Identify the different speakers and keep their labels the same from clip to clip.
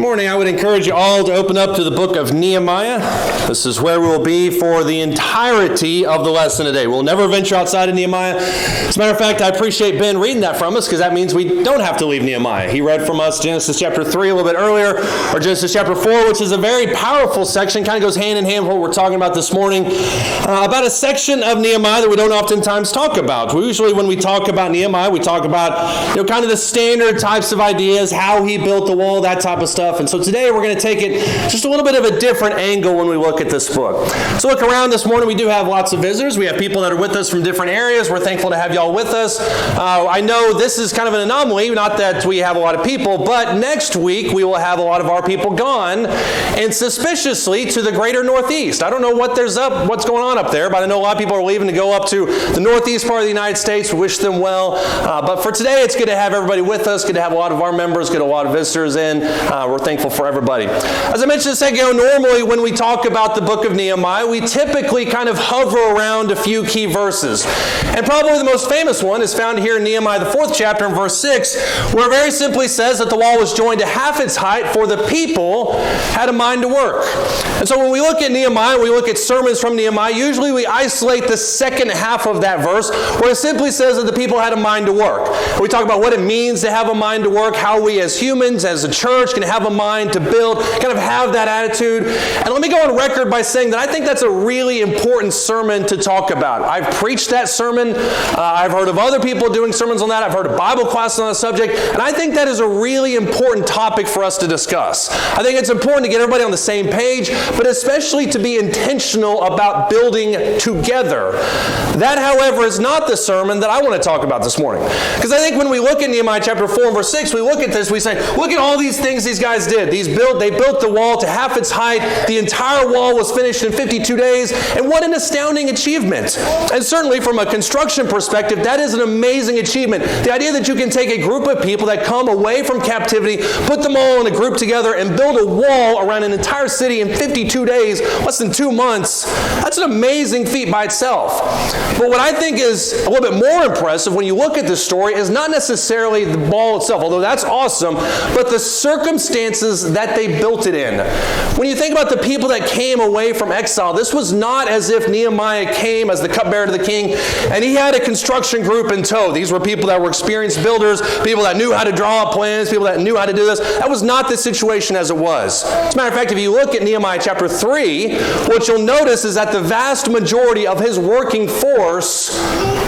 Speaker 1: Good morning. I would encourage you all to open up to the book of Nehemiah. This is where we'll be for the entirety of the lesson today. We'll never venture outside of Nehemiah. As a matter of fact, I appreciate Ben reading that from us because that means we don't have to leave Nehemiah. He read from us Genesis chapter 3 a little bit earlier, or Genesis chapter 4, which is a very powerful section, kind of goes hand in hand with what we're talking about this morning, about a section of Nehemiah that we don't oftentimes talk about. Usually when we talk about Nehemiah, we talk about kind of the standard types of ideas, how he built the wall, that type of stuff. And so today we're going to take it just a little bit of a different angle when we look at this book. So look around this morning. We do have lots of visitors. We have people that are with us from different areas. We're thankful to have y'all with us. I know this is kind of an anomaly, not that we have a lot of people, but next week we will have a lot of our people gone, and suspiciously to the greater Northeast. I don't know what's going on up there, but I know a lot of people are leaving to go up to the Northeast part of the United States. We wish them well. But for today, it's good to have everybody with us, good to have a lot of our members, get a lot of visitors in. We're thankful for everybody. As I mentioned a second ago, normally when we talk about the book of Nehemiah, we typically kind of hover around a few key verses. And probably the most famous one is found here in Nehemiah, the 4th chapter, in verse 6, where it very simply says that the wall was joined to half its height, for the people had a mind to work. And so when we look at Nehemiah, we look at sermons from Nehemiah, usually we isolate the second half of that verse, where it simply says that the people had a mind to work. We talk about what it means to have a mind to work, how we as humans, as a church, can have a mind to build, kind of have that attitude. And let me go on record by saying that I think that's a really important sermon to talk about. I've preached that sermon. I've heard of other people doing sermons on that. I've heard of Bible classes on the subject. And I think that is a really important topic for us to discuss. I think it's important to get everybody on the same page, but especially to be intentional about building together. That, however, is not the sermon that I want to talk about this morning. Because I think when we look at Nehemiah chapter 4 and verse 6, we look at this, we say, look at all these things these guys did. They built the wall to half its height. The entire wall was finished in 52 days. And what an astounding achievement. And certainly from a construction perspective, that is an amazing achievement. The idea that you can take a group of people that come away from captivity, put them all in a group together, and build a wall around an entire city in 52 days, less than 2 months, that's an amazing feat by itself. But what I think is a little bit more impressive when you look at this story is not necessarily the wall itself, although that's awesome, but the circumstances that they built it in. When you think about the people that came away from exile, this was not as if Nehemiah came as the cupbearer to the king and he had a construction group in tow. These were people that were experienced builders, people that knew how to draw up plans, people that knew how to do this. That was not the situation as it was. As a matter of fact, if you look at Nehemiah chapter 3, what you'll notice is that the vast majority of his working force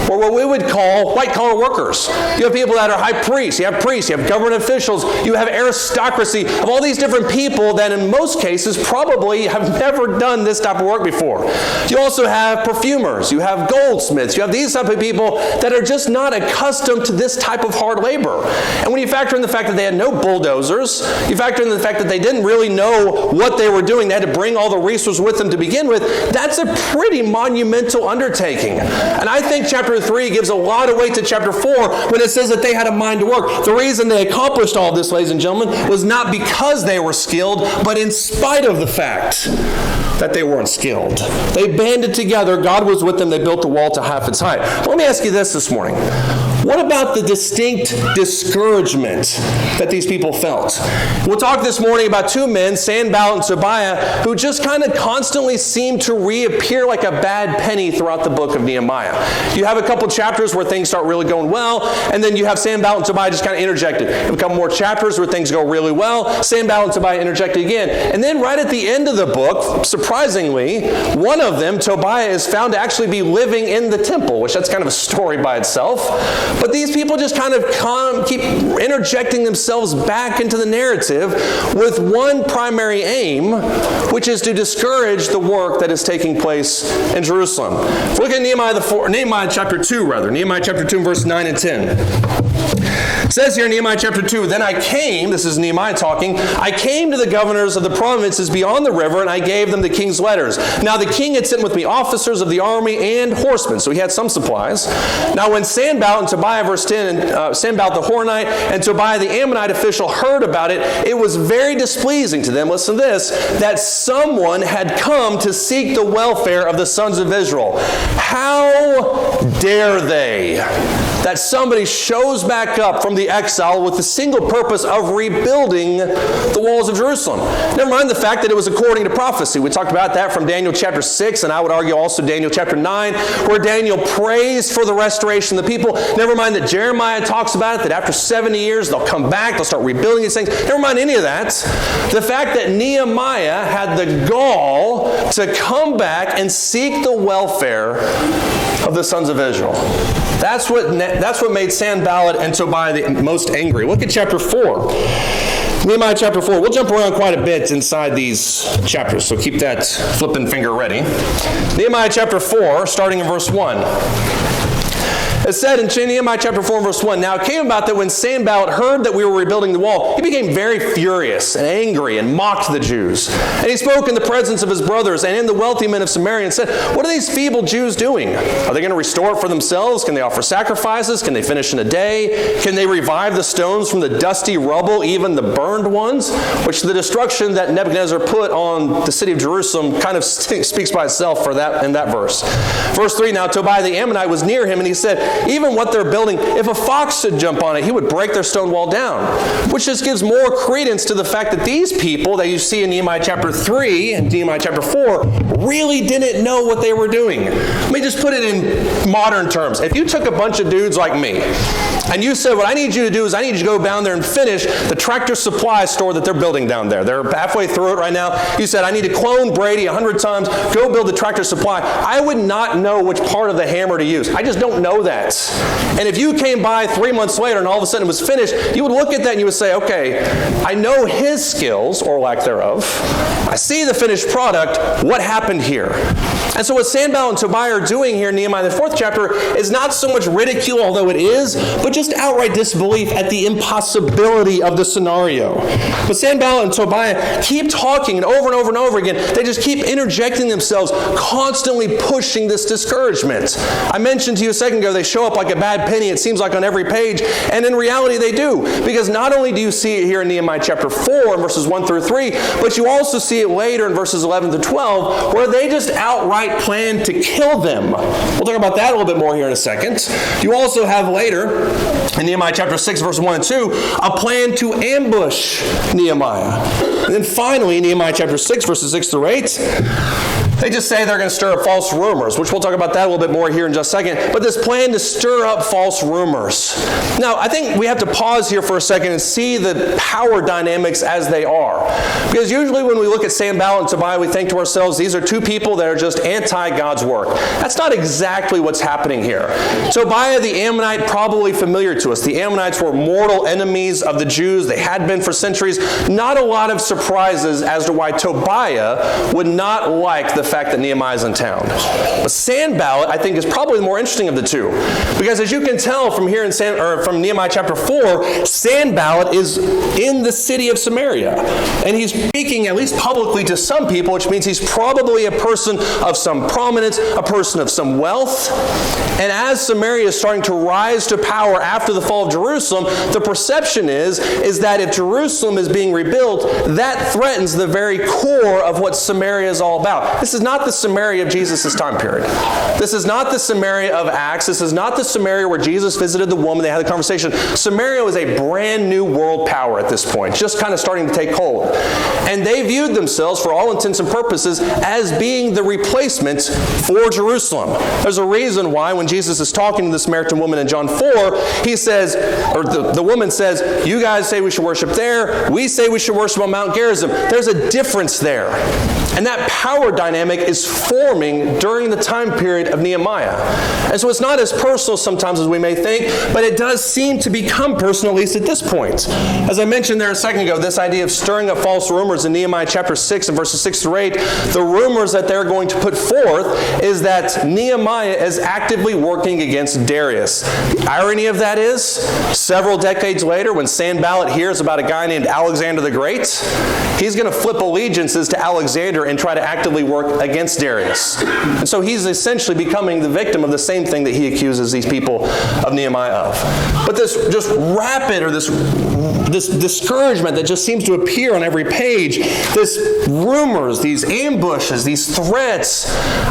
Speaker 1: were what we would call white-collar workers. You have people that are high priests, you have government officials, you have aristocracy, of all these different people that in most cases probably have never done this type of work before. You also have perfumers, you have goldsmiths, you have these type of people that are just not accustomed to this type of hard labor. And when you factor in the fact that they had no bulldozers, you factor in the fact that they didn't really know what they were doing, they had to bring all the resources with them to begin with, that's a pretty monumental undertaking. And I think chapter 3 gives a lot of weight to chapter 4 when it says that they had a mind to work. The reason they accomplished all this, ladies and gentlemen, was not because they were skilled, but in spite of the fact that they weren't skilled. They banded together. God was with them. They built the wall to half its height. But let me ask you this morning. What about the distinct discouragement that these people felt? We'll talk this morning about two men, Sanballet and Tobiah, who just kind of constantly seem to reappear like a bad penny throughout the book of Nehemiah. You have a couple chapters where things start really going well, and then you have Sanballet and Tobiah just kind of interjected. You have a couple more chapters where things go really well, Sanballet and Tobiah interjected again. And then right at the end of the book, surprisingly, one of them, Tobiah, is found to actually be living in the temple, which that's kind of a story by itself. But these people just kind of keep interjecting themselves back into the narrative with one primary aim, which is to discourage the work that is taking place in Jerusalem. If we look at Nehemiah chapter 2, Nehemiah chapter 2, verse 9 and 10. It says here in Nehemiah chapter 2, then I came, this is Nehemiah talking, I came to the governors of the provinces beyond the river, and I gave them the king's letters. Now the king had sent with me officers of the army and horsemen, so he had some supplies. Now when Sanballet and Tobiah, verse 10, and Sanballet the Horonite and Tobiah the Ammonite official heard about it, it was very displeasing to them, listen to this, that someone had come to seek the welfare of the sons of Israel. How dare they? That somebody shows back up from the exile with the single purpose of rebuilding the walls of Jerusalem. Never mind the fact that it was according to prophecy. We talked about that from Daniel chapter 6, and I would argue also Daniel chapter 9, where Daniel prays for the restoration of the people. Never mind that Jeremiah talks about it, that after 70 years they'll come back, they'll start rebuilding these things. Never mind any of that. The fact that Nehemiah had the gall to come back and seek the welfare of the sons of Israel. That's what made Sanballet and Tobiah the most angry. Look at chapter 4. Nehemiah chapter 4. We'll jump around quite a bit inside these chapters, so keep that flipping finger ready. Nehemiah chapter 4, starting in verse 1. It said in Nehemiah chapter 4, verse 1, Now it came about that when Sanballet heard that we were rebuilding the wall, he became very furious and angry and mocked the Jews. And he spoke in the presence of his brothers and in the wealthy men of Samaria and said, What are these feeble Jews doing? Are they going to restore it for themselves? Can they offer sacrifices? Can they finish in a day? Can they revive the stones from the dusty rubble, even the burned ones? Which the destruction that Nebuchadnezzar put on the city of Jerusalem kind of speaks by itself for that in that verse. Verse 3, Now Tobiah the Ammonite was near him, and he said, Even what they're building, if a fox should jump on it, he would break their stone wall down. Which just gives more credence to the fact that these people that you see in Nehemiah chapter 3 and Nehemiah chapter 4 really didn't know what they were doing. Let me just put it in modern terms. If you took a bunch of dudes like me, and you said, what I need you to do is I need you to go down there and finish the Tractor Supply store that they're building down there. They're halfway through it right now. You said, I need to clone Brady 100 times, go build the Tractor Supply. I would not know which part of the hammer to use. I just don't know that. And if you came by 3 months later and all of a sudden it was finished, you would look at that and you would say, okay, I know his skills, or lack thereof. I see the finished product. What happened here? And so what Sanballet and Tobiah are doing here in Nehemiah, the 4th chapter, is not so much ridicule, although it is, but just outright disbelief at the impossibility of the scenario. But Sanballet and Tobiah keep talking, and over and over again, they just keep interjecting themselves, constantly pushing this discouragement. I mentioned to you a second ago, they show up like a bad penny, it seems like on every page, and in reality they do. Because not only do you see it here in Nehemiah chapter 4, verses 1 through 3, but you also see it later in verses 11 to 12, where they just outright plan to kill them. We'll talk about that a little bit more here in a second. You also have later, in Nehemiah chapter 6, verse 1 and 2, a plan to ambush Nehemiah. And then finally, Nehemiah chapter 6, verses 6 through 8, they just say they're going to stir up false rumors, which we'll talk about that a little bit more here in just a second. But this plan to stir up false rumors. Now, I think we have to pause here for a second and see the power dynamics as they are. Because usually when we look at Sanballet and Tobiah, we think to ourselves, these are two people that are just anti-God's work. That's not exactly what's happening here. Tobiah the Ammonite, probably familiar to us. The Ammonites were mortal enemies of the Jews. They had been for centuries. Not a lot of surprises as to why Tobiah would not like the fact that Nehemiah is in town. But Sanballet, I think, is probably the more interesting of the two. Because as you can tell from here from Nehemiah chapter 4, Sanballet is in the city of Samaria. And he's speaking, at least publicly, to some people, which means he's probably a person of some prominence, a person of some wealth. And as Samaria is starting to rise to power after the fall of Jerusalem, the perception is that if Jerusalem is being rebuilt, that threatens the very core of what Samaria is all about. This is not the Samaria of Jesus' time period. This is not the Samaria of Acts. This is not the Samaria where Jesus visited the woman, they had a conversation. Samaria was a brand new world power at this point, just kind of starting to take hold. And they viewed themselves, for all intents and purposes, as being the replacement for Jerusalem. There's a reason why when Jesus is talking to the Samaritan woman in John 4, he says, or the woman says, you guys say we should worship there, we say we should worship on Mount Gerizim. There's a difference there. And that power dynamic is forming during the time period of Nehemiah. And so it's not as personal sometimes as we may think, but it does seem to become personal, at least at this point. As I mentioned there a second ago, this idea of stirring up false rumors in Nehemiah chapter 6 and verses 6 through 8, the rumors that they're going to put forth is that Nehemiah is actively working against Darius. The irony of that is, several decades later, when Sanballet hears about a guy named Alexander the Great, he's going to flip allegiances to Alexander and try to actively work work against Darius. And so he's essentially becoming the victim of the same thing that he accuses these people of Nehemiah of. But this just rapid, or this discouragement that just seems to appear on every page, this rumors, these ambushes, these threats,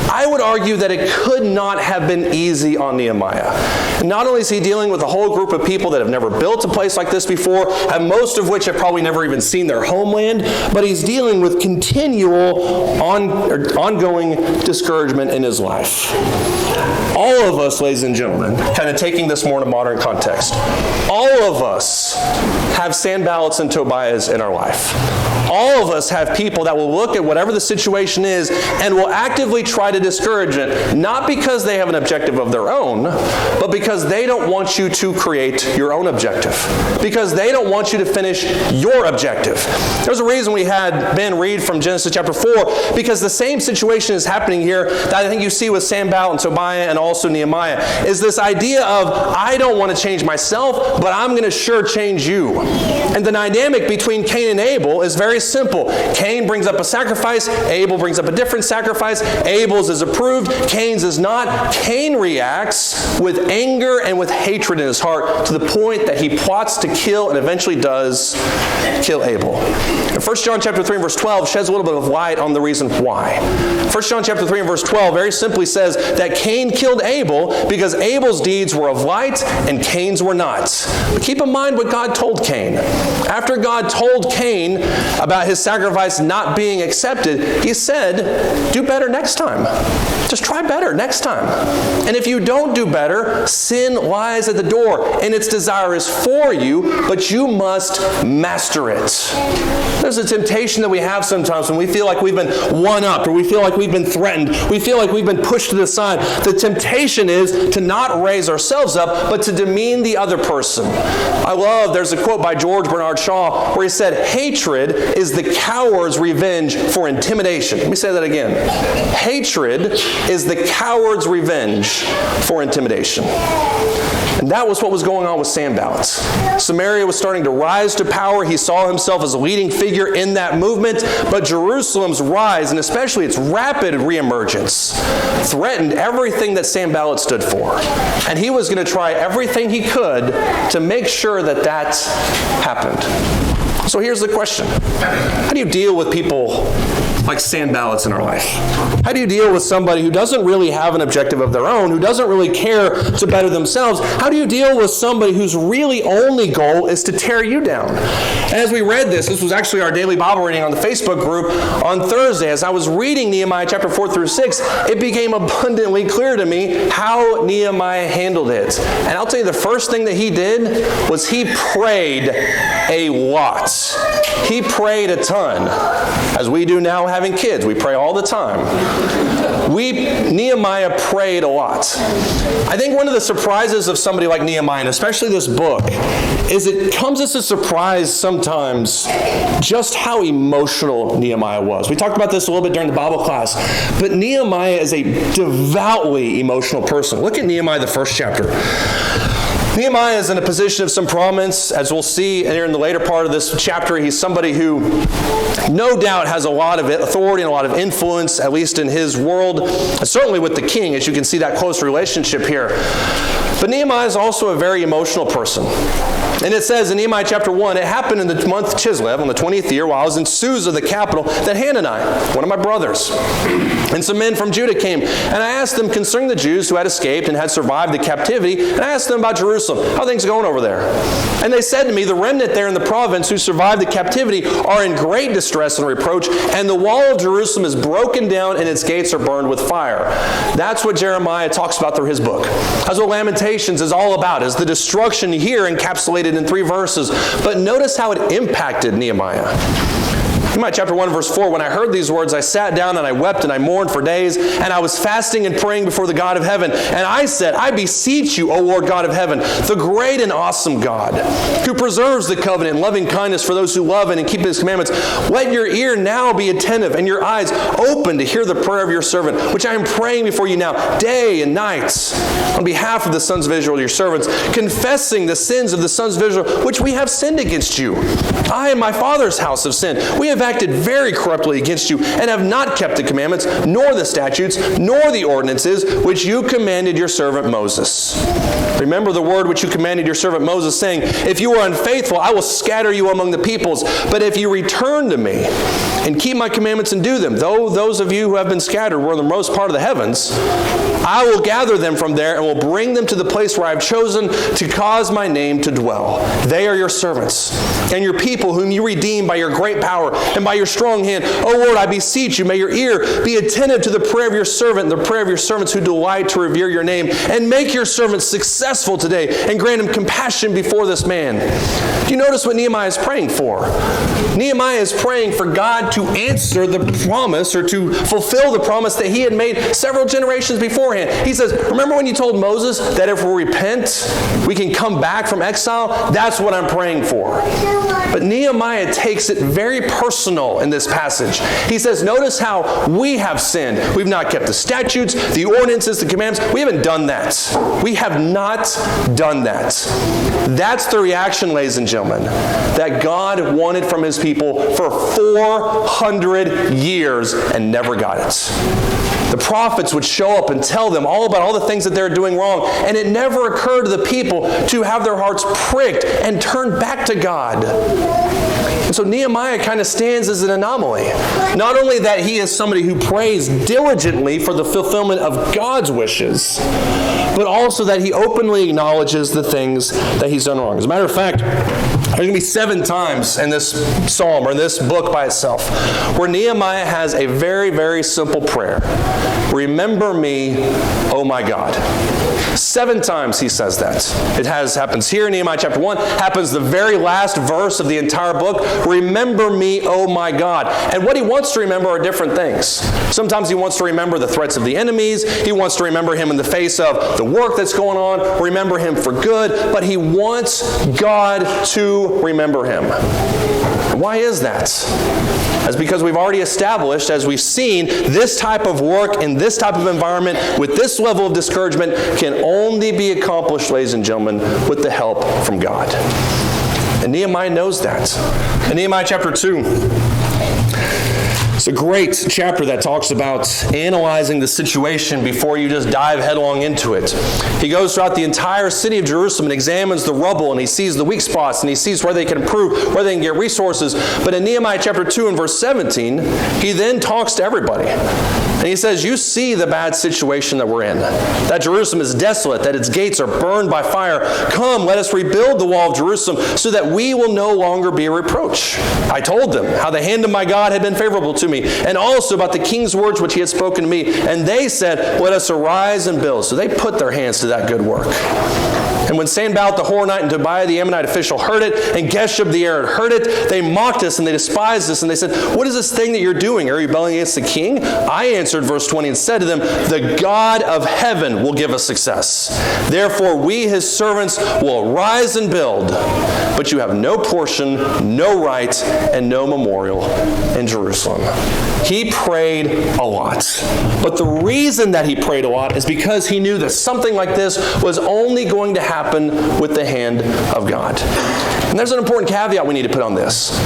Speaker 1: I would argue that it could not have been easy on Nehemiah. Not only is he dealing with a whole group of people that have never built a place like this before, and most of which have probably never even seen their homeland, but he's dealing with continual ongoing discouragement in his life. All of us, ladies and gentlemen, kind of taking this more in a modern context, all of us have Sanballets and Tobiahs in our life. All of us have people that will look at whatever the situation is and will actively try to discourage it, not because they have an objective of their own, but because they don't want you to create your own objective. Because they don't want you to finish your objective. There's a reason we had Ben read from Genesis chapter 4, because the same situation is happening here that I think you see with Sanballet and Tobiah and also Nehemiah, is this idea of, I don't want to change myself, but I'm going to sure change you. And the dynamic between Cain and Abel is very simple. Cain brings up a sacrifice, Abel brings up a different sacrifice. Abel's is approved, Cain's is not. Cain reacts with anger and with hatred in his heart to the point that he plots to kill and eventually does kill Abel. And 1 John chapter 3 and verse 12 sheds a little bit of light on the reason why. 1 John chapter 3 and verse 12 very simply says that Cain killed Abel because Abel's deeds were of light and Cain's were not. But keep in mind what God told Cain. After God told Cain about his sacrifice not being accepted, he said, do better next time. Just try better next time. And if you don't do better, sin lies at the door, and its desire is for you, but you must master it. There's a temptation that we have sometimes when we feel like we've been one-upped, or we feel like we've been threatened, we feel like we've been pushed to the side. The temptation is to not raise ourselves up, but to demean the other person. There's a quote by George Bernard Shaw where he said, hatred is the coward's revenge for intimidation. Let me say that again. Hatred is the coward's revenge for intimidation. And that was what was going on with Sanballet. Samaria was starting to rise to power. He saw himself as a leading figure in that movement. But Jerusalem's rise, and especially its rapid reemergence, threatened everything that Sanballet stood for. And he was going to try everything he could to make sure that that happened. So here's the question. How do you deal with people like Sanballets in our life? How do you deal with somebody who doesn't really have an objective of their own, who doesn't really care to better themselves? How do you deal with somebody whose really only goal is to tear you down? And as we read this was actually our daily Bible reading on the Facebook group on Thursday. As I was reading Nehemiah chapter 4 through 6, it became abundantly clear to me how Nehemiah handled it. And I'll tell you, the first thing that he did was he prayed a lot. He prayed a ton. As we do now having kids, we pray all the time. Nehemiah prayed a lot. I think one of the surprises of somebody like Nehemiah, and especially this book, is it comes as a surprise sometimes just how emotional Nehemiah was. We talked about this a little bit during the Bible class, but Nehemiah is a devoutly emotional person. Look at Nehemiah, the first chapter. Nehemiah is in a position of some prominence. As we'll see here in the later part of this chapter, he's somebody who no doubt has a lot of authority and a lot of influence, at least in his world, certainly with the king, as you can see that close relationship here. But Nehemiah is also a very emotional person. And it says in Nehemiah chapter 1, it happened in the month Chislev, on the 20th year, while I was in Susa, the capital, that Hanani, one of my brothers, and some men from Judah came. And I asked them concerning the Jews who had escaped and had survived the captivity. And I asked them about Jerusalem. How are things going over there? And they said to me, the remnant there in the province who survived the captivity are in great distress and reproach, and the wall of Jerusalem is broken down and its gates are burned with fire. That's what Jeremiah talks about through his book. That's what Lamentations is all about, is the destruction here encapsulated in 3 verses. But notice how it impacted Nehemiah. Nehemiah chapter 1 verse 4, when I heard these words, I sat down and I wept and I mourned for days, and I was fasting and praying before the God of heaven. And I said, I beseech you, O Lord God of heaven, the great and awesome God, who preserves the covenant and loving kindness for those who love and keep his commandments. Let your ear now be attentive and your eyes open to hear the prayer of your servant, which I am praying before you now, day and night, on behalf of the sons of Israel, your servants, confessing the sins of the sons of Israel, which we have sinned against you. I and my father's house have sinned. We have have acted very corruptly against you, and have not kept the commandments, nor the statutes, nor the ordinances, which you commanded your servant Moses. Remember the word which you commanded your servant Moses, saying, if you are unfaithful, I will scatter you among the peoples. But if you return to me and keep my commandments and do them, though those of you who have been scattered were in the most part of the heavens, I will gather them from there and will bring them to the place where I have chosen to cause my name to dwell. They are your servants and your people whom you redeem by your great power and by your strong hand. O Lord, I beseech you, may your ear be attentive to the prayer of your servant and the prayer of your servants who delight to revere your name, and make your servant successful today and grant him compassion before this man. Do you notice what Nehemiah is praying for? Nehemiah is praying for God to answer the promise, or to fulfill the promise that he had made several generations beforehand. He says, remember when you told Moses that if we repent, we can come back from exile? That's what I'm praying for. But Nehemiah takes it very personal in this passage. He says, notice how we have sinned. We've not kept the statutes, the ordinances, the commandments. We haven't done that. We have not done that. That's the reaction, ladies and gentlemen, that God wanted from his people for 400 years and never got it. The prophets would show up and tell them all about all the things that they're doing wrong, and it never occurred to the people to have their hearts pricked and turn back to God. And so Nehemiah kind of stands as an anomaly. Not only that he is somebody who prays diligently for the fulfillment of God's wishes, but also that he openly acknowledges the things that he's done wrong. As a matter of fact, there's going to be 7 times in this psalm, or in this book by itself, where Nehemiah has a very, very simple prayer. Remember me, oh my God. 7 times he says that. It happens here in Nehemiah chapter 1, happens the very last verse of the entire book. Remember me, oh my God. And what he wants to remember are different things. Sometimes he wants to remember the threats of the enemies. He wants to remember him in the face of the work that's going on, remember him for good, but he wants God to remember him. Why is that? That's because we've already established, as we've seen, this type of work in this type of environment with this level of discouragement can only be accomplished, ladies and gentlemen, with the help from God. And Nehemiah knows that. In Nehemiah chapter 2, it's a great chapter that talks about analyzing the situation before you just dive headlong into it. He goes throughout the entire city of Jerusalem and examines the rubble, and he sees the weak spots, and he sees where they can improve, where they can get resources. But in Nehemiah chapter 2 and verse 17, he then talks to everybody. And he says, you see the bad situation that we're in, that Jerusalem is desolate, that its gates are burned by fire. Come, let us rebuild the wall of Jerusalem so that we will no longer be a reproach. I told them how the hand of my God had been favorable to me, and also about the king's words which he had spoken to me. And they said, let us arise and build. So they put their hands to that good work. And when Sanballet the Horonite and Tobiah the Ammonite official heard it, and Geshem the Arab heard it, they mocked us and they despised us. And they said, what is this thing that you're doing? Are you rebelling against the king? I answered, verse 20, and said to them, the God of heaven will give us success. Therefore we, his servants, will rise and build. But you have no portion, no right, and no memorial in Jerusalem. He prayed a lot. But the reason that he prayed a lot is because he knew that something like this was only going to happen with the hand of God. And there's an important caveat we need to put on this.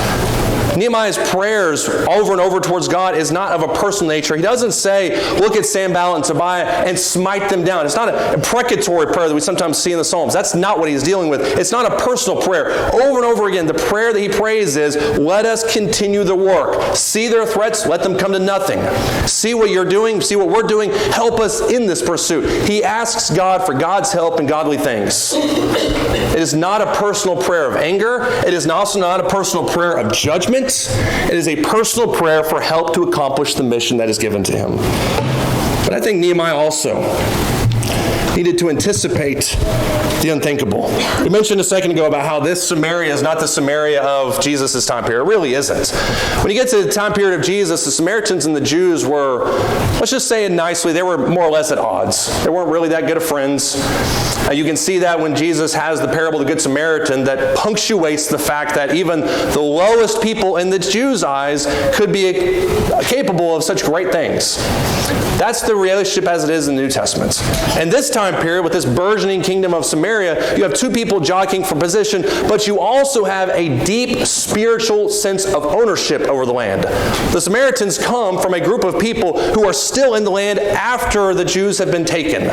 Speaker 1: Nehemiah's prayers over and over towards God is not of a personal nature. He doesn't say, look at Sanballet and Tobiah and smite them down. It's not a imprecatory prayer that we sometimes see in the Psalms. That's not what he's dealing with. It's not a personal prayer. Over and over again, the prayer that he prays is, let us continue the work. See their threats, let them come to nothing. See what you're doing, see what we're doing, help us in this pursuit. He asks God for God's help in godly things. It is not a personal prayer of anger. It is also not a personal prayer of judgment. It is a personal prayer for help to accomplish the mission that is given to him. But I think Nehemiah also needed to anticipate the unthinkable. We mentioned a second ago about how this Samaria is not the Samaria of Jesus' time period. It really isn't. When you get to the time period of Jesus, the Samaritans and the Jews were, let's just say it nicely, they were more or less at odds. They weren't really that good of friends. You can see that when Jesus has the parable of the Good Samaritan that punctuates the fact that even the lowest people in the Jews' eyes could be capable of such great things. That's the relationship as it is in the New Testament. And this time period, with this burgeoning kingdom of Samaria, you have two people jockeying for position, but you also have a deep spiritual sense of ownership over the land. The Samaritans come from a group of people who are still in the land after the Jews have been taken.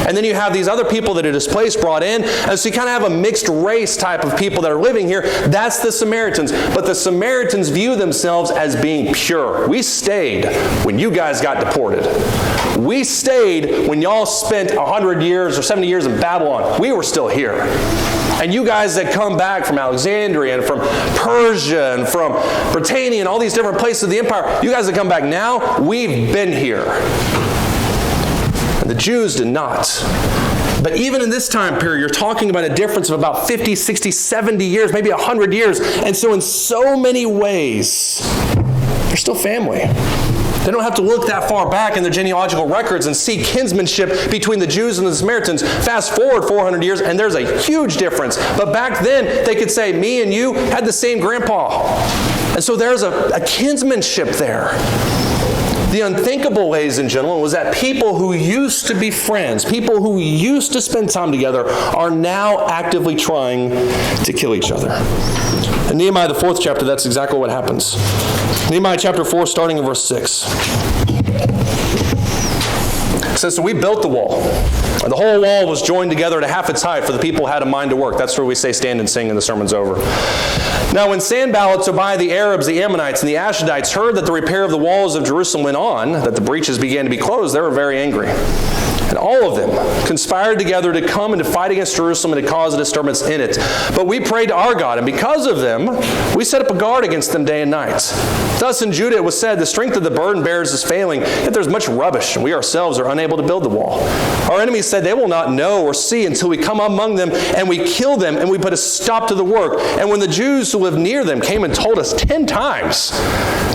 Speaker 1: And then you have these other people that are displaced, brought in, and so you kind of have a mixed race type of people that are living here. That's the Samaritans. But the Samaritans view themselves as being pure. We stayed when you guys got deported. We stayed when y'all spent 100 years or 70 years in Babylon. We were still here. And you guys that come back from Alexandria and from Persia and from Britannia and all these different places of the empire, you guys that come back now, we've been here. And the Jews did not. But even in this time period, you're talking about a difference of about 50, 60, 70 years, maybe 100 years. And so in so many ways, they're still family. They don't have to look that far back in their genealogical records and see kinsmanship between the Jews and the Samaritans. Fast forward 400 years, and there's a huge difference. But back then, they could say, me and you had the same grandpa. And so there's a kinsmanship there. The unthinkable, ladies and gentlemen, was that people who used to be friends, people who used to spend time together, are now actively trying to kill each other. In Nehemiah, the 4th chapter, that's exactly what happens. Nehemiah chapter 4, starting in verse 6. It says, so we built the wall. And the whole wall was joined together to half its height, for the people had a mind to work. That's where we say stand and sing and the sermon's over. Now when Sanballet, Tobiah, the Arabs, the Ammonites, and the Ashdodites heard that the repair of the walls of Jerusalem went on, that the breaches began to be closed, they were very angry. And all of them conspired together to come and to fight against Jerusalem and to cause a disturbance in it. But we prayed to our God, and because of them, we set up a guard against them day and night. Thus in Judah it was said, the strength of the burden bearers is failing, yet there's much rubbish, and we ourselves are unable to build the wall. Our enemies said they will not know or see until we come among them, and we kill them, and we put a stop to the work. And when the Jews who lived near them came and told us 10 times,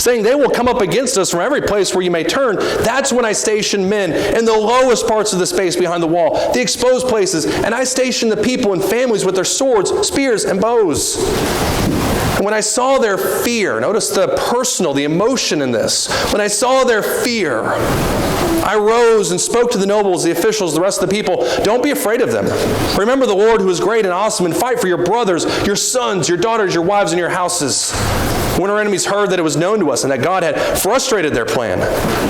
Speaker 1: saying they will come up against us from every place where you may turn, that's when I stationed men in the lowest parts of the space behind the wall, the exposed places, and I stationed the people in families with their swords, spears, and bows. And when I saw their fear, notice the personal, the emotion in this. When I saw their fear, I rose and spoke to the nobles, the officials, the rest of the people. Don't be afraid of them. Remember the Lord who is great and awesome, and fight for your brothers, your sons, your daughters, your wives, and your houses. When our enemies heard that it was known to us and that God had frustrated their plan,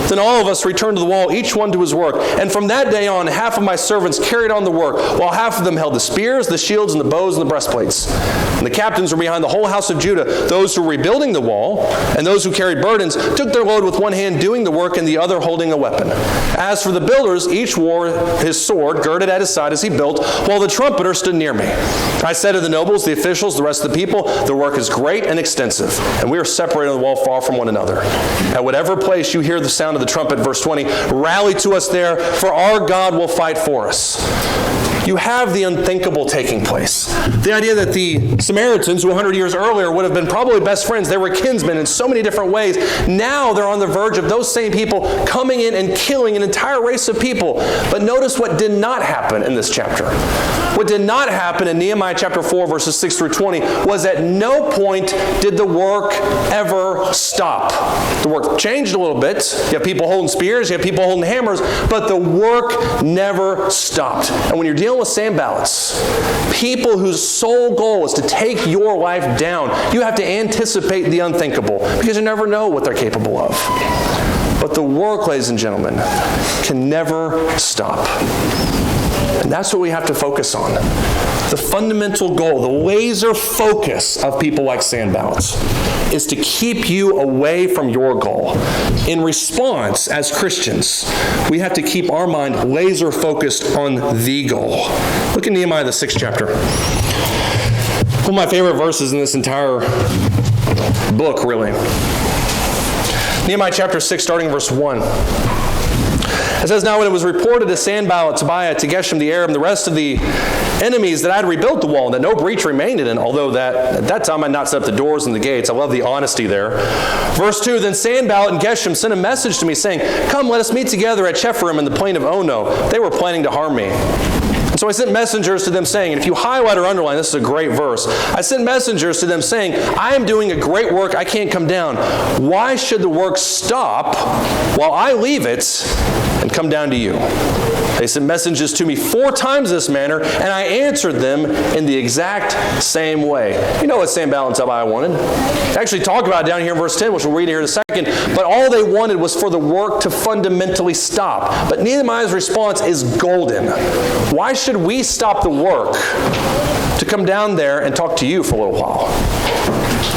Speaker 1: then all of us returned to the wall, each one to his work. And from that day on, half of my servants carried on the work, while half of them held the spears, the shields, and the bows, and the breastplates. And the captains were behind the whole house of Judah. Those who were rebuilding the wall, and those who carried burdens, took their load with one hand doing the work and the other holding a weapon. As for the builders, each wore his sword girded at his side as he built, while the trumpeter stood near me. I said to the nobles, the officials, the rest of the people, the work is great and extensive, and we are separated on the wall far from one another. At whatever place you hear the sound of the trumpet, verse 20, rally to us there, for our God will fight for us. You have the unthinkable taking place. The idea that the Samaritans, who 100 years earlier would have been probably best friends, they were kinsmen in so many different ways. Now they're on the verge of those same people coming in and killing an entire race of people. But notice what did not happen in this chapter. What did not happen in Nehemiah chapter 4, verses 6 through 20, was at no point did the work ever stop. The work changed a little bit. You have people holding spears, you have people holding hammers, but the work never stopped. And when you're dealing with Sanballets, people whose sole goal is to take your life down, you have to anticipate the unthinkable because you never know what they're capable of. But the work, ladies and gentlemen, can never stop. And that's what we have to focus on. The fundamental goal, the laser focus of people like Sanballet is to keep you away from your goal. In response, as Christians, we have to keep our mind laser focused on the goal. Look at Nehemiah, the 6th chapter. One of my favorite verses in this entire book, really. Nehemiah chapter 6, starting in verse 1. It says, now when it was reported to Sanballet, Tobiah, to Geshem the Arab, and the rest of the enemies that I had rebuilt the wall, and that no breach remained in it, although that at that time I had not set up the doors and the gates. I love the honesty there. Verse 2, then Sanballet and Geshem sent a message to me saying, come, let us meet together at Shepharim in the plain of Ono. They were planning to harm me. And so I sent messengers to them saying, and if you highlight or underline, this is a great verse. I sent messengers to them saying, I am doing a great work, I can't come down. Why should the work stop while I leave it and come down to you? They sent messages to me 4 times this manner, and I answered them in the exact same way. You know what Sanballet and Tobiah wanted. They actually talk about it down here in verse 10, which we'll read here in a second. But all they wanted was for the work to fundamentally stop. But Nehemiah's response is golden. Why should we stop the work to come down there and talk to you for a little while?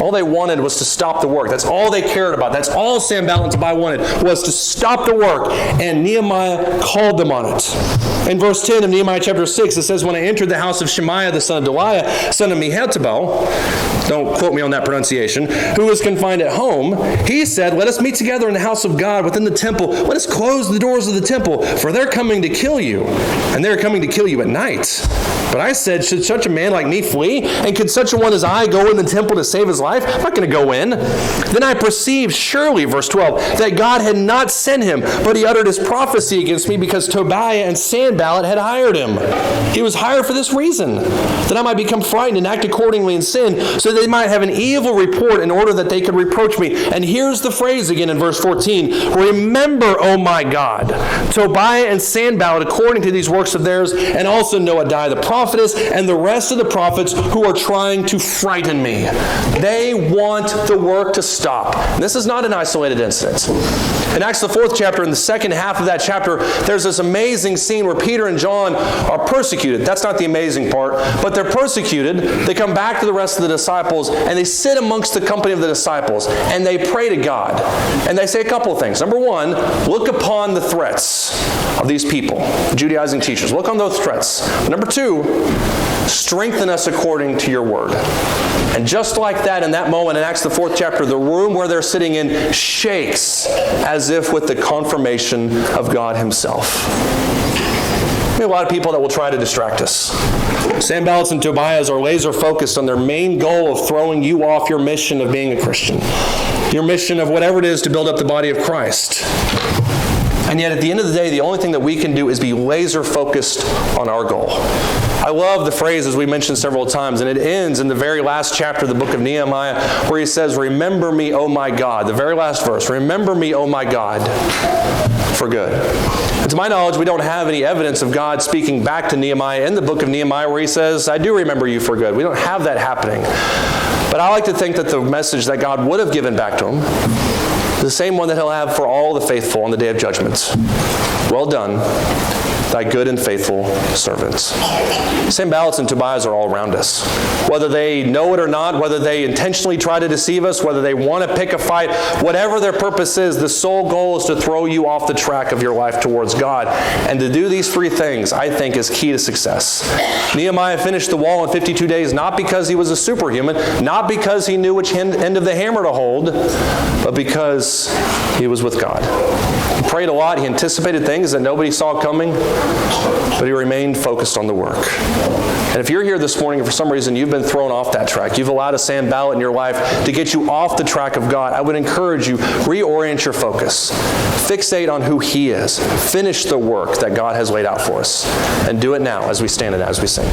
Speaker 1: All they wanted was to stop the work. That's all they cared about. That's all Sanballet and Tobiah wanted, was to stop the work. And Nehemiah called them on it. In verse 10 of Nehemiah chapter 6, it says, when I entered the house of Shemaiah, the son of Delaiah, son of Mehetabel, don't quote me on that pronunciation, who was confined at home, he said, let us meet together in the house of God within the temple. Let us close the doors of the temple, for they're coming to kill you, and they're coming to kill you at night. But I said, should such a man like me flee? And could such a one as I go in the temple to save his life? I'm not going to go in. Then I perceived surely, verse 12, that God had not sent him, but he uttered his prophecy against me because Tobiah and Sanballet had hired him. He was hired for this reason, that I might become frightened and act accordingly in sin, so that they might have an evil report in order that they could reproach me. And here's the phrase again in verse 14. Remember, O my God, Tobiah and Sanballet according to these works of theirs, and also Noadiah the prophetess, and the rest of the prophets who are trying to frighten me. They want the work to stop. And this is not an isolated incident. In Acts the 4th chapter, in the second half of that chapter, there's this amazing scene where Peter and John are persecuted. That's not the amazing part, but they're persecuted. They come back to the rest of the disciples, and they sit amongst the company of the disciples, and they pray to God. And they say a couple of things. Number one, look upon the threats of these people, Judaizing teachers. Look on those threats. Number two, strengthen us according to your word. And just like that, in that moment in Acts the 4th chapter, the room where they're sitting in shakes as if with the confirmation of God himself. We have a lot of people that will try to distract us. Sanballat and Tobias are laser focused on their main goal of throwing you off your mission of being a Christian. Your mission of whatever it is to build up the body of Christ. And yet at the end of the day, the only thing that we can do is be laser focused on our goal. I love the phrase, as we mentioned several times, and it ends in the very last chapter of the book of Nehemiah, where he says, remember me, O my God. The very last verse, remember me, O my God, for good. And to my knowledge, we don't have any evidence of God speaking back to Nehemiah in the book of Nehemiah where he says, I do remember you for good. We don't have that happening. But I like to think that the message that God would have given back to him is the same one that he'll have for all the faithful on the day of judgment. Well done, thy good and faithful servants. Sanballat and Tobias are all around us. Whether they know it or not, whether they intentionally try to deceive us, whether they want to pick a fight, whatever their purpose is, the sole goal is to throw you off the track of your life towards God. And to do these 3 things, I think, is key to success. Nehemiah finished the wall in 52 days, not because he was a superhuman, not because he knew which end of the hammer to hold, but because he was with God. He prayed a lot. He anticipated things that nobody saw coming, but he remained focused on the work. And if you're here this morning and for some reason you've been thrown off that track, you've allowed a Sanballat in your life to get you off the track of God, I would encourage you, reorient your focus. Fixate on who he is. Finish the work that God has laid out for us. And do it now as we stand and as we sing.